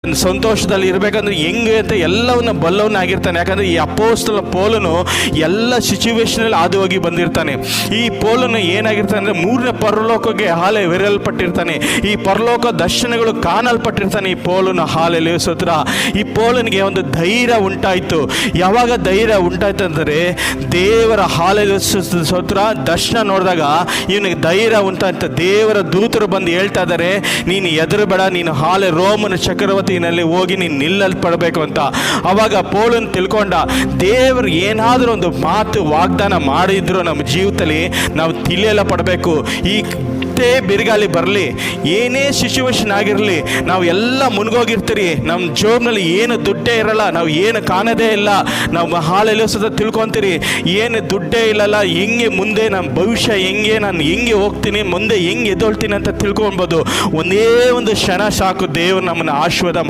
ಸಂತೋಷದಲ್ಲಿ ಇರಬೇಕಂದ್ರೆ ಹೆಂಗೆ ಅಂತ ಎಲ್ಲವನ್ನ ಬಲ್ಲವನಾಗಿರ್ತಾನೆ. ಯಾಕಂದರೆ ಈ ಅಪೋಸ್ತಲ ಪೌಲನು ಎಲ್ಲ ಸಿಚುವೇಶನಲ್ಲಿ ಹಾದು ಹೋಗಿ ಬಂದಿರ್ತಾನೆ. ಈ ಪೌಲನು ಏನಾಗಿರ್ತಾನೆ ಅಂದರೆ ಮೂರನೇ ಪರಲೋಕಕ್ಕೆ ಹಾಲೆರೆಯಲ್ಪಟ್ಟಿರ್ತಾನೆ. ಈ ಪರಲೋಕ ದರ್ಶನಗಳು ಕಾಣಲ್ಪಟ್ಟಿರ್ತಾನೆ ಈ ಪೌಲನು. ಹಾಲೆಲೂಯಾ ಸ್ತೋತ್ರ. ಈ ಪೌಲನಿಗೆ ಒಂದು ಧೈರ್ಯ ಉಂಟಾಯಿತು. ಯಾವಾಗ ಧೈರ್ಯ ಉಂಟಾಯ್ತು ಅಂದರೆ ದೇವರ ಹಾಲೆಲೂಯಾ ಸ್ತೋತ್ರ ದರ್ಶನ ನೋಡಿದಾಗ ಇವನಿಗೆ ಧೈರ್ಯ ಉಂಟಾಯ್ತು. ದೇವರ ದೂತರು ಬಂದು ಹೇಳ್ತಾ ಇದ್ದಾರೆ, ನೀನು ಹೆದರಬೇಡ, ನೀನು ರೋಮನ ಚಕ್ರವರ್ತಿನಲ್ಲಿ ಹೋಗಿ ನೀನು ನಿಲ್ಲಲ್ಪಡಬೇಕು ಅಂತ. ಅವಾಗ ಪೌಲನ್ ತಿಳ್ಕೊಂಡ, ದೇವರು ಏನಾದರೂ ಒಂದು ಮಾತು ವಾಗ್ದಾನ ಮಾಡಿದ್ರು ನಮ್ಮ ಜೀವಿತದಲ್ಲಿ ನಾವು ತಿಳಿಯಲ್ಲ ಪಡಬೇಕು. ಈ ಬಿರುಗಾಳಿ ಬರಲಿ, ಏನೇ ಸಿಚುವೇಶನ್ ಆಗಿರಲಿ, ನಾವು ಎಲ್ಲ ಮುನ್ಗೋಗಿರ್ತೀರಿ, ನಮ್ಮ ಜೋಬ್ನಲ್ಲಿ ಏನು ದುಡ್ಡೇ ಇರಲ್ಲ, ನಾವು ಏನು ಕಾಣದೇ ಇಲ್ಲ, ನಾವು ಹಾಲೆಲ್ಲ ಸದ ತಿಳ್ಕೊತೀರಿ, ಏನು ದುಡ್ಡೇ ಇಲ್ಲಲ್ಲ, ಹೆಂಗೆ ಮುಂದೆ ನಮ್ಮ ಭವಿಷ್ಯ ಹೆಂಗೆ, ನಾನು ಹೆಂಗೆ ಹೋಗ್ತೀನಿ, ಮುಂದೆ ಹೆಂಗೆ ಎದ್ದೊಳ್ತೀನಿ ಅಂತ ತಿಳ್ಕೊಳ್ಬೋದು. ಒಂದೇ ಒಂದು ಕ್ಷಣ ಸಾಕು ದೇವರು ನಮ್ಮನ್ನು ಆಶೀರ್ವಾದ